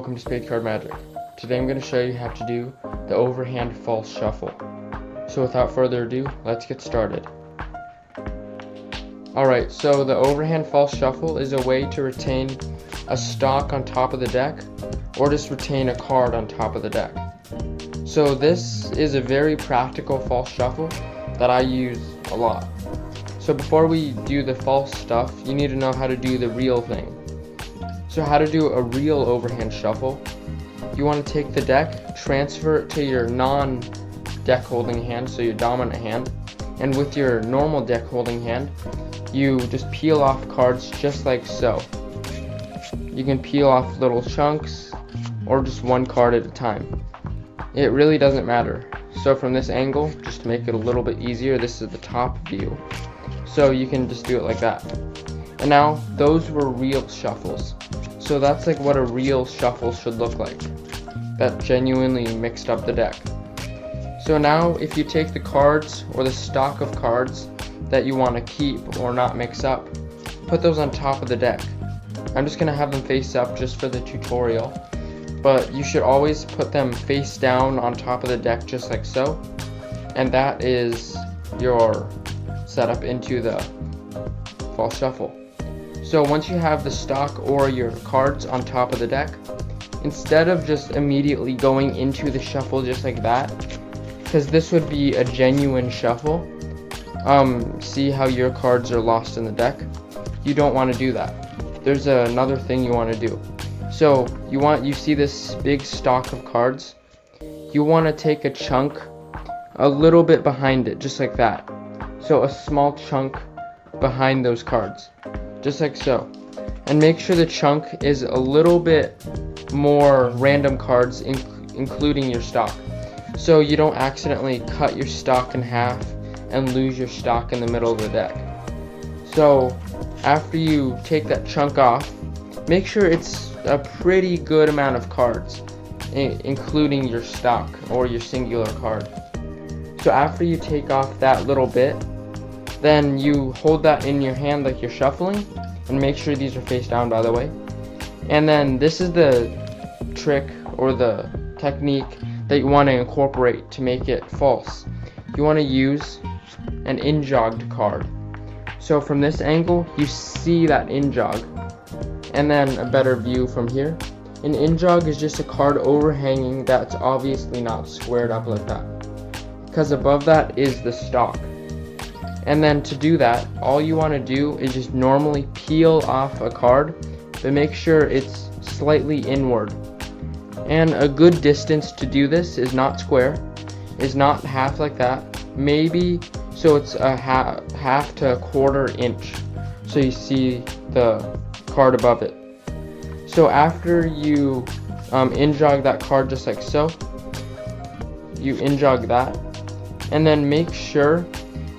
welcome to Spade Card Magic. Today I'm going to show you how to do the overhand false shuffle. So without further ado, let's get started. Alright, so the overhand false shuffle is a way to retain a stock on top of the deck, or just retain a card on top of the deck. So this is a very practical false shuffle that I use a lot. So before we do the false stuff, you need to know how to do the real thing. So how to do a real overhand shuffle: you want to take the deck, transfer it to your non-deck holding hand, so your dominant hand, and with your normal deck holding hand, you just peel off cards just like so. You can peel off little chunks or just one card at a time. It really doesn't matter. So from this angle, just to make it a little bit easier, this is the top view. So you can just do it like that. And now, those were real shuffles. So that's like what a real shuffle should look like. That genuinely mixed up the deck. So now, if you take the cards or the stock of cards that you want to keep or not mix up, put those on top of the deck. I'm just going to have them face up just for the tutorial, but you should always put them face down on top of the deck just like so. And that is your setup into the false shuffle. So once you have the stock or your cards on top of the deck, instead of just immediately going into the shuffle just like that, because this would be a genuine shuffle, see how your cards are lost in the deck? You don't want to do that. There's another thing you want to do. So you see this big stock of cards, you want to take a chunk a little bit behind it, just like that. So a small chunk behind those cards, just like so. And make sure the chunk is a little bit more random cards, including your stock, so you don't accidentally cut your stock in half and lose your stock in the middle of the deck. So after you take that chunk off, make sure it's a pretty good amount of cards, including your stock or your singular card. So after you take off that little bit, then you hold that in your hand like you're shuffling, and make sure these are face down, by the way. And then this is the trick or the technique that you want to incorporate to make it false. You want to use an in-jogged card. So from this angle, you see that in-jog, and then a better view from here. An in-jog is just a card overhanging that's obviously not squared up like that, because above that is the stock. And then to do that, all you want to do is just normally peel off a card, but make sure it's slightly inward. And a good distance to do this is not square, is not half like that, maybe, so it's a half to a quarter inch, so you see the card above it. So after you in-jog that card just like so, you in-jog that, and then make sure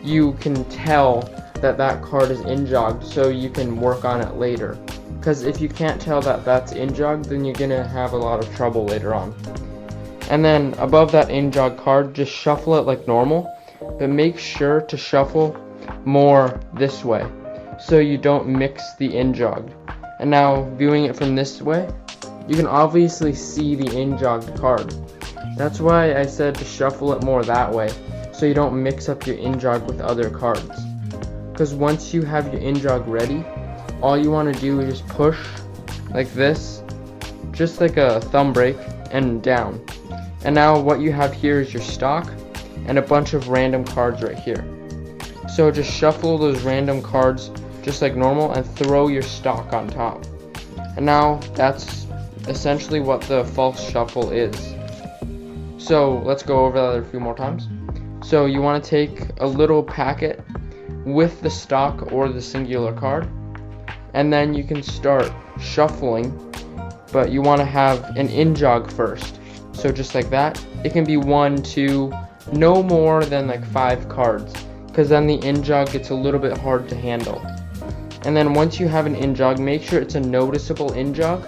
you can tell that card is in-jogged so you can work on it later. Because if you can't tell that that's in-jogged, then you're going to have a lot of trouble later on. And then above that in-jog card, just shuffle it like normal, but make sure to shuffle more this way so you don't mix the in-jogged. And now, viewing it from this way, you can obviously see the in-jogged card. That's why I said to shuffle it more that way, so you don't mix up your in-jog with other cards. Because once you have your in-jog ready, all you want to do is just push like this, just like a thumb break, and down. And now what you have here is your stock and a bunch of random cards right here. So just shuffle those random cards just like normal and throw your stock on top. And now that's essentially what the false shuffle is. So let's go over that a few more times. So you want to take a little packet with the stock or the singular card, and then you can start shuffling, but you want to have an in-jog first. So just like that, it can be 1, 2, no more than like 5 cards, because then the in-jog gets a little bit hard to handle. And then once you have an in-jog, make sure it's a noticeable in-jog,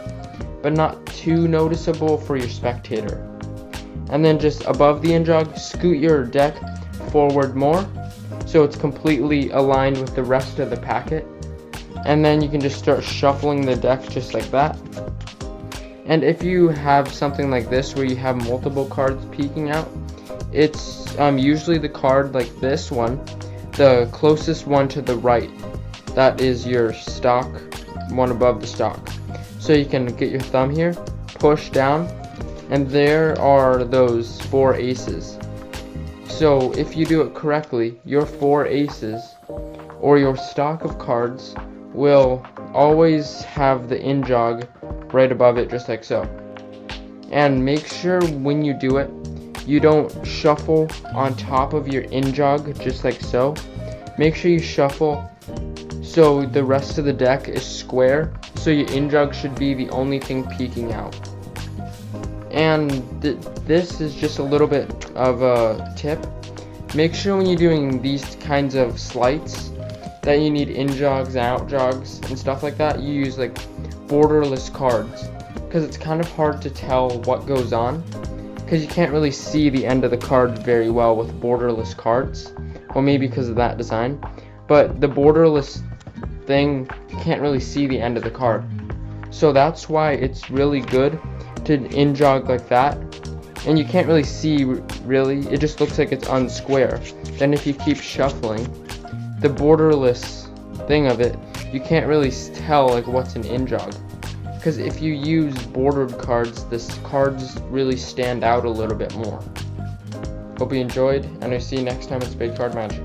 but not too noticeable for your spectator. And then just above the in-jog, scoot your deck forward more so it's completely aligned with the rest of the packet. And then you can just start shuffling the deck just like that. And if you have something like this where you have multiple cards peeking out, it's usually the card like this one, the closest one to the right. That is your stock, one above the stock. So you can get your thumb here, push down, and there are those 4 aces. So if you do it correctly, your 4 aces, or your stock of cards, will always have the in jog right above it, just like so. And make sure when you do it, you don't shuffle on top of your in jog, just like so. Make sure you shuffle so the rest of the deck is square, so your in jog should be the only thing peeking out. And this is just a little bit of a tip. Make sure when you're doing these kinds of sleights that you need in jogs, out jogs, and stuff like that, you use like borderless cards, because it's kind of hard to tell what goes on, because you can't really see the end of the card very well with borderless cards. Well, maybe because of that design, but the borderless thing, you can't really see the end of the card. So that's why it's really good to in jog like that, and you can't really see really, it just looks like it's unsquare. Then if you keep shuffling, the borderless thing of it, you can't really tell like what's an in jog, because if you use bordered cards, this cards really stand out a little bit more. Hope you enjoyed, and I'll see you next time at Spade Card Magic.